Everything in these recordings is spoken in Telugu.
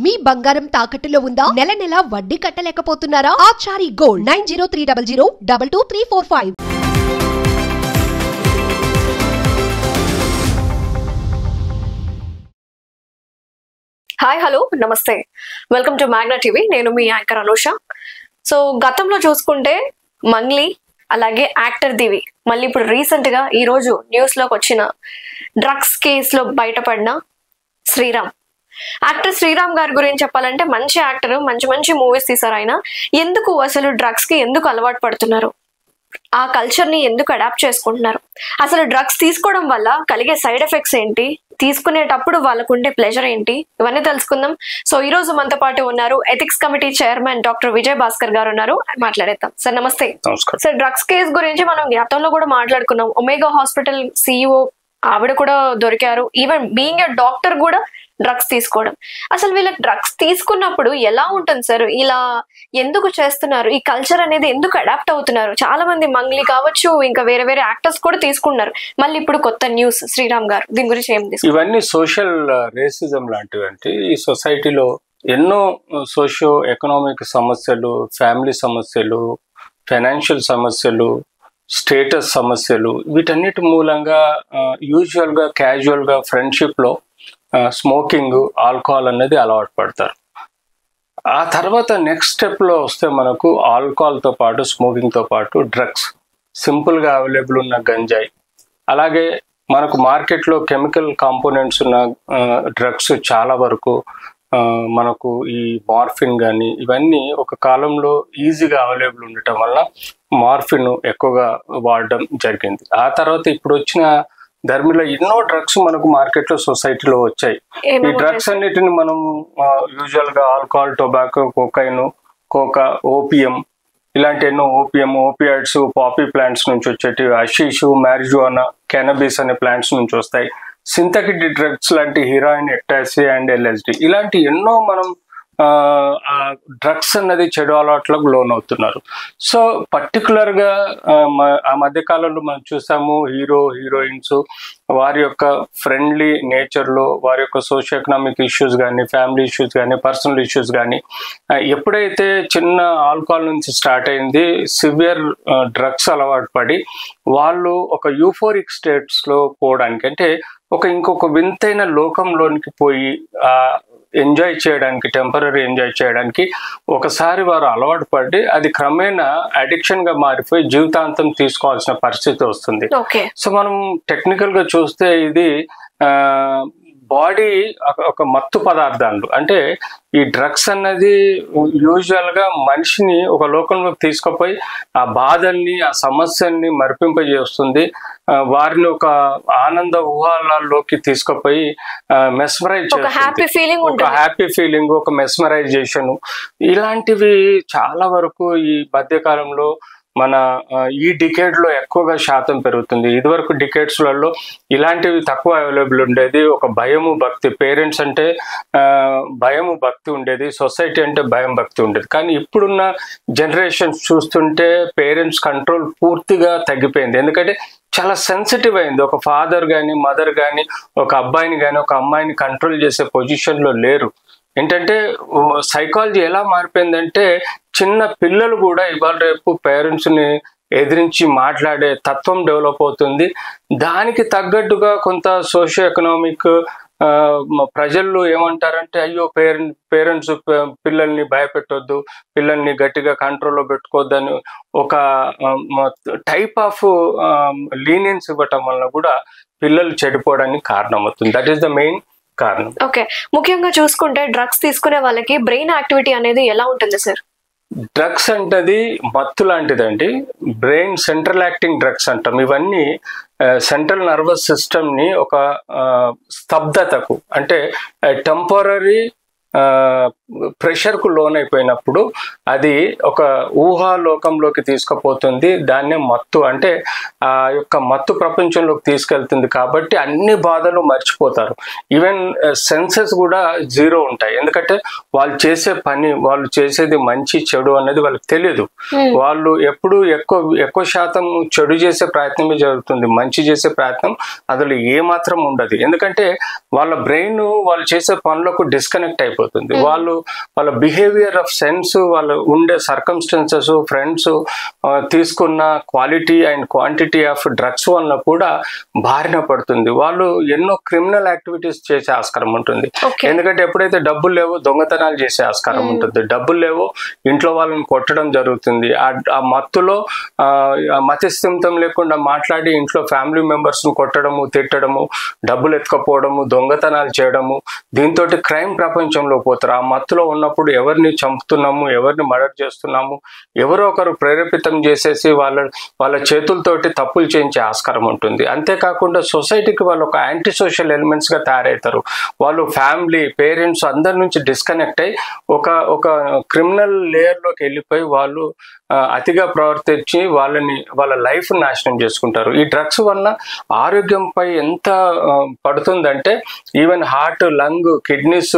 మీ బంగారం తాకట్టులో ఉందా? నెల నెల వడ్డీ కట్టలేకపోతున్నారా? ఆచారి గోల్డ్ 9030022345. హాయ్ హలో నమస్తే, వెల్కమ్ టు మ్యాగ్నా టీవీ. నేను మీ యాంకర్ అనూష. సో గతంలో చూసుకుంటే మంగ్లీ, అలాగే యాక్టర్ దివి, మళ్ళీ ఇప్పుడు రీసెంట్ గా ఈ రోజు న్యూస్ లోకి వచ్చిన డ్రగ్స్ కేసులో బయటపడిన శ్రీరామ్. యాక్టర్ శ్రీరామ్ గారి గురించి చెప్పాలంటే మంచి యాక్టర్, మంచి మంచి మూవీస్ తీశారు ఆయన. ఎందుకు అసలు డ్రగ్స్ కి ఎందుకు అలవాటు పడుతున్నారు, ఆ కల్చర్ ని ఎందుకు అడాప్ట్ చేసుకుంటున్నారు, అసలు డ్రగ్స్ తీసుకోవడం వల్ల కలిగే సైడ్ ఎఫెక్ట్స్ ఏంటి, తీసుకునేటప్పుడు వాళ్ళకు ఉండే ప్లెజర్ ఏంటి, ఇవన్నీ తెలుసుకుందాం. సో ఈ రోజు మనతో పాటు ఉన్నారు ethics committee chairman doctor Vijay Bhaskar గారు ఉన్నారు. మాట్లాడేద్దాం. సార్ నమస్తే. సార్ డ్రగ్స్ కేసు గురించి మనం గతంలో కూడా మాట్లాడుకున్నాం. ఒమేగా హాస్పిటల్ సిఇఓ ఆవిడ కూడా దొరికారు. ఈవెన్ బీయింగ్ ఎ డాక్టర్ కూడా డ్రగ్స్ తీసుకోవడం. అసలు వీళ్ళకి డ్రగ్స్ తీసుకున్నప్పుడు ఎలా ఉంటుంది సార్? ఇలా ఎందుకు చేస్తున్నారు? ఈ కల్చర్ అనేది ఎందుకు అడాప్ట్ అవుతున్నారు? చాలా మంది మంగ్లీ కావచ్చు, ఇంకా వేరే వేరే యాక్టర్స్ కూడా తీసుకున్నారు. మళ్ళీ ఇప్పుడు కొత్త న్యూస్ శ్రీరామ్ గారు, దీని గురించి ఏం తీసుకున్నారు? ఇవన్నీ సోషల్ రేసిజం లాంటివి. ఈ సొసైటీలో ఎన్నో సోషియో ఎకనామిక్ సమస్యలు, ఫ్యామిలీ సమస్యలు, ఫైనాన్షియల్ సమస్యలు, స్టేటస్ సమస్యలు, వీటన్నిటి మూలంగా యూజువల్గా క్యాజువల్గా ఫ్రెండ్షిప్లో స్మోకింగ్, ఆల్కహాల్ అనేది అలవాటు పడతారు. ఆ తర్వాత నెక్స్ట్ స్టెప్లో వస్తే మనకు ఆల్కహాల్తో పాటు, స్మోకింగ్తో పాటు డ్రగ్స్, సింపుల్గా అవైలబుల్ ఉన్న గంజాయి, అలాగే మనకు మార్కెట్లో కెమికల్ కాంపోనెంట్స్ ఉన్న డ్రగ్స్ చాలా వరకు మనకు ఈ మార్ఫిన్ కానీ ఇవన్నీ ఒక కాలంలో ఈజీగా అవైలబుల్ ఉండటం వల్ల మార్ఫిన్ ఎక్కువగా వాడడం జరిగింది. ఆ తర్వాత ఇప్పుడు వచ్చిన ధర్మిలో ఎన్నో డ్రగ్స్ మనకు మార్కెట్లో సొసైటీలో వచ్చాయి. ఈ డ్రగ్స్ అన్నిటిని మనం యూజువల్గా alcohol, tobacco, cocaine, coca, opium, ఇలాంటి ఎన్నో ఓపియాయిడ్స్, పాపీ ప్లాంట్స్ నుంచి వచ్చేటివి, హషీష్, మ్యారిజువానా, కెనబిస్ అనే ప్లాంట్స్ నుంచి వస్తాయి. సింథటిక్ డ్రగ్స్ లాంటి హిరాయిన్, ఎక్టాసీ అండ్ ఎల్ఎస్డి, ఇలాంటి ఎన్నో మనం డ్రగ్స్ అన్నది చెడు అలవాట్లకు లోన్ అవుతున్నారు. సో పర్టికులర్గా ఆ మధ్యకాలంలో మనం చూసాము హీరోయిన్స్ వారి యొక్క ఫ్రెండ్లీ నేచర్లో, వారి యొక్క సోషియో ఎకనామిక్ ఇష్యూస్ కానీ, ఫ్యామిలీ ఇష్యూస్ కానీ, పర్సనల్ ఇష్యూస్ కానీ, ఎప్పుడైతే చిన్న ఆల్కహాల్ నుంచి స్టార్ట్ అయింది, సివియర్ డ్రగ్స్ అలవాటు పడి వాళ్ళు ఒక యూఫోరిక్ స్టేట్స్లో పోవడానికి, అంటే ఇంకొక వింతైన లోకంలోనికి పోయి ఎంజాయ్ చేయడానికి, టెంపరీ ఎంజాయ్ చేయడానికి ఒకసారి వారు అలవాటు పడి అది క్రమేణా అడిక్షన్ గా మారిపోయి జీవితాంతం తీసుకోవాల్సిన పరిస్థితి వస్తుంది. సో మనం టెక్నికల్ గా చూస్తే ఇది బాడీ ఒక మత్తు పదార్థాలు, అంటే ఈ డ్రగ్స్ అన్నది యూజువల్ గా మనిషిని ఒక లోకంలోకి తీసుకుపోయి ఆ బాధల్ని, ఆ సమస్యల్ని మరిపింపజేస్తుంది. వారిని ఒక ఆనంద ఊహాలలోకి తీసుకుపోయి మెస్మరైజ్ చేస్తుంది. ఒక హ్యాపీ ఫీలింగ్, ఒక మెస్మరైజేషన్, ఇలాంటివి చాలా వరకు ఈ మధ్యకాలంలో మన ఈ డికేడ్ లో ఎక్కువగా శాతం పెరుగుతుంది. ఇదివరకు డికేడ్స్లలో ఇలాంటివి తక్కువ అవైలబుల్ ఉండేది. ఒక భయము, భక్తి, పేరెంట్స్ అంటే భయము, భక్తి ఉండేది, సొసైటీ అంటే భయం, భక్తి ఉండేది. కానీ ఇప్పుడున్న జనరేషన్స్ చూస్తుంటే పేరెంట్స్ కంట్రోల్ పూర్తిగా తగ్గిపోయింది. ఎందుకంటే చాలా సెన్సిటివ్ అయింది. ఒక ఫాదర్ కానీ, మదర్ కానీ, ఒక అబ్బాయిని కానీ, ఒక అమ్మాయిని కంట్రోల్ చేసే పొజిషన్లో లేరు. ఏంటంటే సైకాలజీ ఎలా మారిపోయిందంటే చిన్న పిల్లలు కూడా ఇవాళ రేపు పేరెంట్స్ని ఎదిరించి మాట్లాడే తత్వం డెవలప్ అవుతుంది. దానికి తగ్గట్టుగా కొంత సోషియో ఎకనామిక్ ప్రజలు ఏమంటారంటే, అయ్యో పేరెంట్స్ పిల్లల్ని భయపెట్టొద్దు, పిల్లల్ని గట్టిగా కంట్రోల్లో పెట్టుకోవద్దని ఒక టైప్ ఆఫ్ లీనియన్స్ ఇవ్వటం వల్ల కూడా పిల్లలు చెడిపోవడానికి కారణమవుతుంది. దట్ ఈస్ ద మెయిన్ కారణం. ఓకే, ముఖ్యంగా చూసుకుంటే డ్రగ్స్ తీసుకునే వాళ్ళకి బ్రెయిన్ యాక్టివిటీ అనేది ఎలా ఉంటుంది సార్? డ్రగ్స్ అంటది మత్తు లాంటిదండి. బ్రెయిన్ సెంట్రల్ యాక్టింగ్ డ్రగ్స్ అంటాం. ఇవన్నీ సెంట్రల్ నర్వస్ సిస్టమ్ని ఒక స్తబ్దతకు, అంటే టెంపరరీ ప్రెషర్కు లోన్ అయిపోయినప్పుడు అది ఒక ఊహాలోకంలోకి తీసుకుపోతుంది. దాన్నే మత్తు అంటే ఆ యొక్క మత్తు ప్రపంచంలోకి తీసుకెళ్తుంది. కాబట్టి అన్ని బాధలు మర్చిపోతారు. ఈవెన్ సెన్సెస్ కూడా జీరో ఉంటాయి. ఎందుకంటే వాళ్ళు చేసే పని, వాళ్ళు చేసేది మంచి చెడు అనేది వాళ్ళకి తెలియదు. వాళ్ళు ఎప్పుడు ఎక్కువ శాతం చెడు చేసే ప్రయత్నమే జరుగుతుంది. మంచి చేసే ప్రయత్నం అందులో ఏమాత్రం ఉండదు. ఎందుకంటే వాళ్ళ బ్రెయిన్ వాళ్ళు చేసే పనులకు డిస్కనెక్ట్ అయిపోతుంది. అయిపోతుంది. వాళ్ళ బిహేవియర్ ఆఫ్ సెన్స్, వాళ్ళు ఉండే సర్కమ్స్టెన్సెస్, ఫ్రెండ్స్ తీసుకున్న quality and quantity of drugs వల్ల కూడా బారిన పడుతుంది. వాళ్ళు ఎన్నో క్రిమినల్ యాక్టివిటీస్ చేసే ఆస్కారం ఉంటుంది. ఎందుకంటే ఎప్పుడైతే డబ్బులు లేవో దొంగతనాలు చేసే ఆస్కారం ఉంటుంది, డబ్బులు లేవో ఇంట్లో వాళ్ళని కొట్టడం జరుగుతుంది. ఆ మత్తులో మతిస్థిమితం లేకుండా మాట్లాడి ఇంట్లో ఫ్యామిలీ మెంబర్స్ ను కొట్టడము, తిట్టడము, డబ్బులు ఎత్తుకపోవడము, దొంగతనాలు చేయడము, దీంతో క్రైమ్ ప్రపంచంలో పోతారు. ఆ మత్తులో ఉన్నప్పుడు ఎవరిని చంపుతున్నాము, ఎవరిని మర్డర్ చేస్తున్నాము, ఎవరో ఒకరు ప్రేరేపితం చేసేసి వాళ్ళ చేతులతోటి తప్పులు చేయించే ఆస్కారం ఉంటుంది. అంతేకాకుండా సొసైటీకి వాళ్ళు ఒక యాంటీ సోషల్ ఎలిమెంట్స్ గా తయారవుతారు. వాళ్ళు ఫ్యామిలీ, పేరెంట్స్ అందరి నుంచి డిస్కనెక్ట్ అయ్యి ఒక క్రిమినల్ లేయర్ లోకి వెళ్ళిపోయి వాళ్ళు అతిగా ప్రవర్తించి వాళ్ళ లైఫ్ నాశనం చేసుకుంటారు. ఈ డ్రగ్స్ వల్ల ఆరోగ్యంపై ఎంత పడుతుందంటే even heart, lung, kidneys,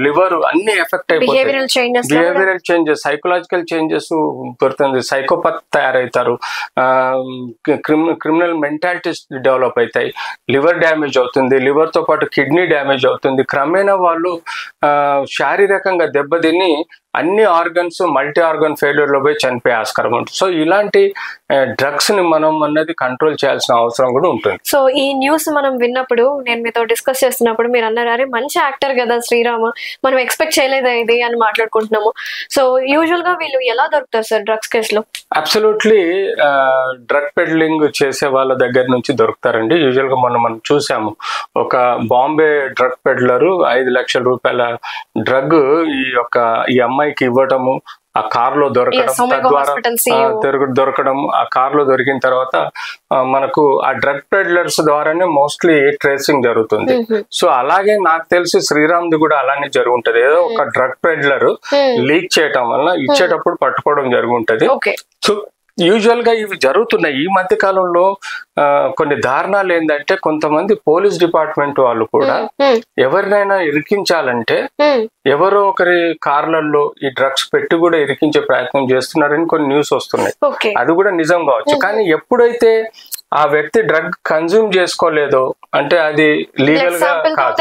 liver అన్ని ఎఫెక్ట్ అయిపోతాయి. బిహేవియరల్ చేంజెస్, సైకలాజికల్ చేంజెస్ పడుతుంది. సైకోపత్ తయారవుతారు, క్రిమినల్ మెంటాలిటీస్ డెవలప్ అవుతాయి, లివర్ డ్యామేజ్ అవుతుంది, లివర్ తో పాటు కిడ్నీ డ్యామేజ్ అవుతుంది. క్రమేణా వాళ్ళు శారీరకంగా దెబ్బతిని అన్ని ఆర్గన్స్ మల్టీ ఆర్గన్ ఫెయిల్యూర్ లో పోయి చనిపోయే ఆస్కారం ఉంటుంది. సో ఇలాంటి డ్రగ్స్ ని మనం అన్నది కంట్రోల్ చేయాల్సిన అవసరం కూడా ఉంటుంది. సో ఈ న్యూస్ మనం విన్నప్పుడు, నేను మీతో డిస్కస్ చేస్తున్నప్పుడు మీరు అన్నారు, అరే మంచి యాక్టర్ కదా శ్రీరామ్, మనం ఎక్స్పెక్ట్ చేయలేదా ఇది అని మాట్లాడుకుంటున్నాము. సో యూజువల్ గా వీళ్ళు ఎలా దొరుకుతారు సార్ డ్రగ్స్ కేసులో? అబ్సల్యూట్లీ డ్రగ్ పెడ్లింగ్ చేసే వాళ్ళ దగ్గర నుంచి దొరుకుతారండి. యూజువల్ గా మనం చూసాము, ఒక బాంబే డ్రగ్ పెడ్లరు 5 లక్షల రూపాయల డ్రగ్ ఈ అమ్మాయికి ఇవ్వటము, ఆ కార్ లో దొరకడం, తద్వారా దొరకడం, ఆ కార్ లో దొరికిన తర్వాత మనకు ఆ డ్రగ్ పెడ్లర్స్ ద్వారానే మోస్ట్లీ ట్రేసింగ్ జరుగుతుంది. సో అలాగే నాకు తెలిసి శ్రీరామ్ది కూడా అలానే జరుగుంటది. ఏదో ఒక డ్రగ్ పెడ్లర్ లీక్ చేయటం వల్ల ఇచ్చేటప్పుడు పట్టుకోవడం జరుగుంటది. సో యూజువల్ గా ఇవి జరుగుతున్నాయి. ఈ మధ్య కాలంలో కొన్ని దారుణాలు ఏంటంటే, కొంతమంది పోలీస్ డిపార్ట్మెంట్ వాళ్ళు కూడా ఎవరినైనా ఇరికించాలంటే ఎవరో ఒకరి కార్లలో ఈ డ్రగ్స్ పెట్టి కూడా ఇరికించే ప్రయత్నం చేస్తున్నారని కొన్ని న్యూస్ వస్తున్నాయి. అది కూడా నిజం కావచ్చు. కానీ ఎప్పుడైతే ఆ వ్యక్తి డ్రగ్ కన్జ్యూమ్ చేసుకోలేదో, అంటే అది లీగల్ గా కాదు,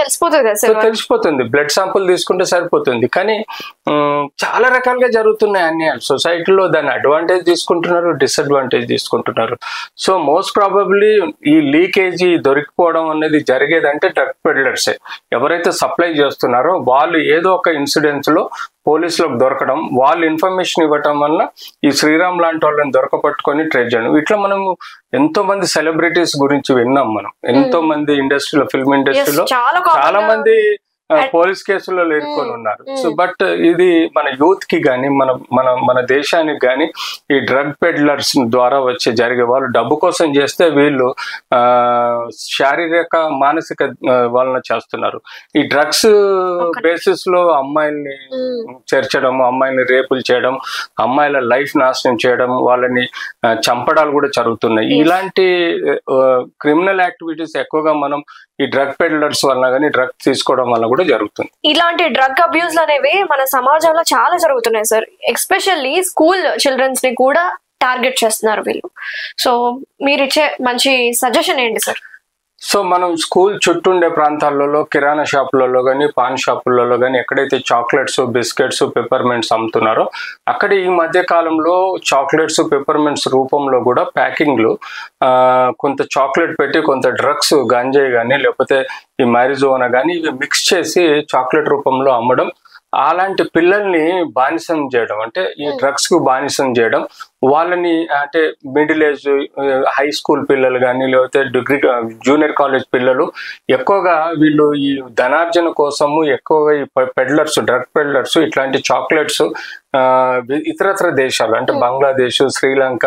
తెలిసిపోతుంది. బ్లడ్ శాంపుల్ తీసుకుంటే సరిపోతుంది. కానీ చాలా రకాలుగా జరుగుతున్నాయి అన్ని సొసైటీలో. దాని అడ్వాంటేజ్ తీసుకుంటున్నారు, డిసడ్వాంటేజ్ తీసుకుంటున్నారు. సో మోస్ట్ ప్రాబబ్లీ ఈ లీకేజీ దొరికిపోవడం అనేది జరిగేదంటే డ్రగ్ పెడ్లర్సే. ఎవరైతే సప్లై చేస్తున్నారో వాళ్ళు ఏదో ఒక ఇన్సిడెంట్స్ లో పోలీసులకు దొరకడం, వాళ్ళు ఇన్ఫర్మేషన్ ఇవ్వటం వల్ల ఈ శ్రీరామ్ లాంటి వాళ్ళని దొరకపట్టుకొని ట్రేడ్ చేయడం. ఇట్లా మనము ఎంతో మంది సెలబ్రిటీస్ గురించి విన్నాం. మనం ఎంతో మంది ఇండస్ట్రీలో, ఫిల్మ్ ఇండస్ట్రీలో చాలా మంది పోలీస్ కేసుల్లో ఇరుక్కొని ఉన్నారు. సో బట్ ఇది మన యూత్ కి గానీ, మన దేశానికి గానీ ఈ డ్రగ్ పెడ్లర్స్ ద్వారా జరిగే వాళ్ళు డబ్బు కోసం చేస్తే వీళ్ళు శారీరక, మానసిక వాళ్ళని చేస్తున్నారు. ఈ డ్రగ్స్ బేసిస్ లో అమ్మాయిల్ని చేర్చడం, అమ్మాయిల్ని రేపులు చేయడం, అమ్మాయిల లైఫ్ నాశనం చేయడం, వాళ్ళని చంపడాలు కూడా జరుగుతున్నాయి. ఇలాంటి క్రిమినల్ యాక్టివిటీస్ ఎక్కువగా మనం ఈ డ్రగ్ పెడ్లర్స్ వల్ల కానీ, డ్రగ్ తీసుకోవడం వల్ల కూడా జరుగుతుంది. ఇలాంటి డ్రగ్ అబ్యూస్ అనేవి మన సమాజంలో చాలా జరుగుతున్నాయి సార్. ఎస్పెషల్లీ స్కూల్ చిల్డ్రన్స్ ని కూడా టార్గెట్ చేస్తున్నారు వీళ్ళు. సో మీరు ఇచ్చే మంచి సజెషన్ ఏంటి సార్? సో మనం స్కూల్ చుట్టూ ఉండే ప్రాంతాలలో, కిరాణా షాపులలో కానీ, పాన్ షాపులలో కానీ ఎక్కడైతే చాక్లెట్స్, బిస్కెట్స్, పెప్పర్మెంట్స్ అమ్ముతున్నారో అక్కడ ఈ మధ్య కాలంలో చాక్లెట్స్, పెప్పర్మెంట్స్ రూపంలో కూడా ప్యాకింగ్లు కొంత చాక్లెట్ పెట్టి కొంత డ్రగ్స్, గాంజాయి కానీ లేకపోతే ఈ మ్యారిజోనా కానీ ఇవి మిక్స్ చేసి చాక్లెట్ రూపంలో అమ్మడం, అలాంటి పిల్లల్ని బానిసం చేయడం, అంటే ఈ డ్రగ్స్ కు బానిసం చేయడం, వాళ్ళని అంటే మిడిల్ ఏజ్, హై స్కూల్ పిల్లలు కానీ లేకపోతే డిగ్రీ, జూనియర్ కాలేజ్ పిల్లలు ఎక్కువగా వీళ్ళు ఈ ధనార్జన కోసము ఎక్కువగా ఈ పెడ్లర్స్, డ్రగ్ పెడ్లర్స్ ఇట్లాంటి చాక్లెట్స్ ఇతరత్ర దేశాలు అంటే బంగ్లాదేశ్, శ్రీలంక,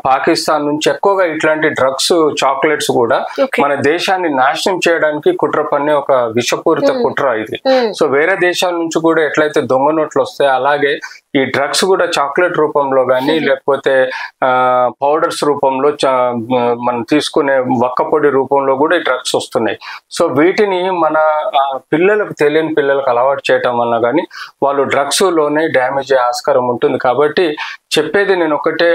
పాకిస్తాన్ నుంచి ఎక్కువగా ఇట్లాంటి డ్రగ్స్, చాక్లెట్స్ కూడా మన దేశాన్ని నాశనం చేయడానికి కుట్ర పన్నే ఒక విషపూరిత కుట్ర ఇది. సో వేరే దేశాల నుంచి కూడా ఎట్లయితే దొంగ నోట్లు వస్తాయో అలాగే ఈ డ్రగ్స్ కూడా చాక్లెట్ రూపంలో కానీ లేకపోతే పౌడర్స్ రూపంలో మనం తీసుకునే వక్కపొడి రూపంలో కూడా ఈ డ్రగ్స్ వస్తున్నాయి. సో వీటిని మన పిల్లలకు తెలియని పిల్లలకు అలవాటు చేయటం వల్ల కానీ వాళ్ళు డ్రగ్స్ లోనే డ్యామేజ్ అయ్యే ఆస్కారం ఉంటుంది. కాబట్టి చెప్పేది నేను ఒకటే,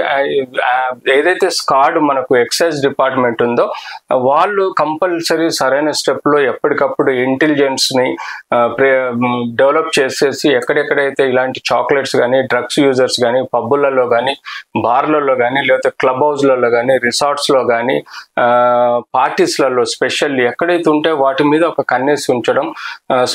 ఏదైతే స్కాడ్ మనకు ఎక్సైజ్ డిపార్ట్మెంట్ ఉందో వాళ్ళు కంపల్సరీ సరైన స్టెప్ లో ఎప్పటికప్పుడు ఇంటెలిజెన్స్ ని డెవలప్ చేసేసి ఎక్కడెక్కడైతే ఇలాంటి చాక్లెట్స్ కానీ డ్రగ్స్ యూజర్స్ కానీ పబ్బులలో కానీ బార్లలో కానీ లేకపోతే క్లబ్ హౌస్లలో కానీ రిసార్ట్స్లో కానీ పార్టీస్లలో స్పెషల్లీ ఎక్కడైతే ఉంటే వాటి మీద ఒక కన్నేసి ఉంచడం,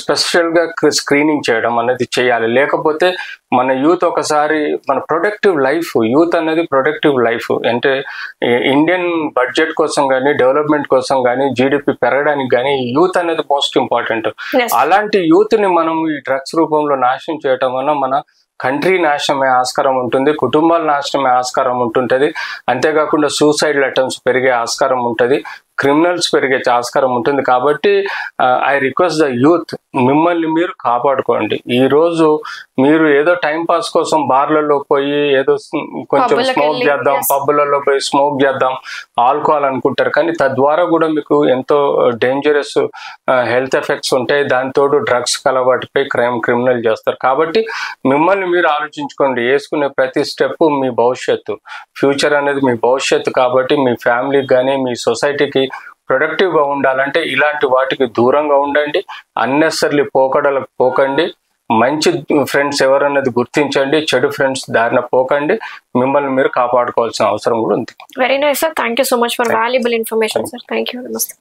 స్పెషల్గా స్క్రీనింగ్ చేయడం అనేది చేయాలి. లేకపోతే మన యూత్ ఒకసారి మన ప్రొడక్టివ్ లైఫ్, యూత్ అనేది ప్రొడక్టివ్ లైఫ్ అంటే ఇండియన్ బడ్జెట్ కోసం కానీ డెవలప్మెంట్ కోసం కానీ జీడిపి పెరగడానికి కానీ యూత్ అనేది మోస్ట్ ఇంపార్టెంట్. అలాంటి యూత్ ని మనం ఈ డ్రగ్స్ రూపంలో నాశనం చేయటం వల్ల మన కంట్రీ నాశనమే ఆస్కారం ఉంటుంది, కుటుంబాల నాశనమే ఆస్కారం ఉంటుంటది. అంతేకాకుండా సూసైడ్ అటెంప్ట్స్ పెరిగే ఆస్కారం ఉంటుంది, క్రిమినల్స్ పెరిగే ఆస్కారం ఉంటుంది. కాబట్టి ఐ రిక్వెస్ట్ ద యూత్, మిమ్మల్ని మీరు కాపాడుకోండి. ఈ రోజు మీరు ఏదో టైం పాస్ కోసం బార్లలో పోయి ఏదో కొంచెం స్మోక్ చేద్దాం, పబ్బులలో పోయి స్మోక్ చేద్దాం, ఆల్కహాల్ అనుకుంటారు. కానీ తద్వారా కూడా మీకు ఎంతో డేంజరస్ హెల్త్ ఎఫెక్ట్స్ ఉంటాయి. దానితోడు డ్రగ్స్ అలవాటుపై క్రిమినల్ చేస్తారు. కాబట్టి మిమ్మల్ని మీరు ఆలోచించుకోండి. వేసుకునే ప్రతి స్టెప్ మీ భవిష్యత్తు, ఫ్యూచర్ అనేది మీ భవిష్యత్తు. కాబట్టి మీ ఫ్యామిలీకి కానీ మీ సొసైటీకి ప్రొడక్టివ్ గా ఉండాలంటే ఇలాంటి వాటికి దూరంగా ఉండండి. అన్నెసర్లీ పోకడలకు పోకండి. మంచి ఫ్రెండ్స్ ఎవరన్నది గుర్తించండి, చెడు ఫ్రెండ్స్ దారిన పోకండి. మిమ్మల్ని మీరు కాపాడుకోవాల్సిన అవసరం కూడా ఉంది. Very nice sir, thank you so much for valuable information sir. Thank you. నమస్తే.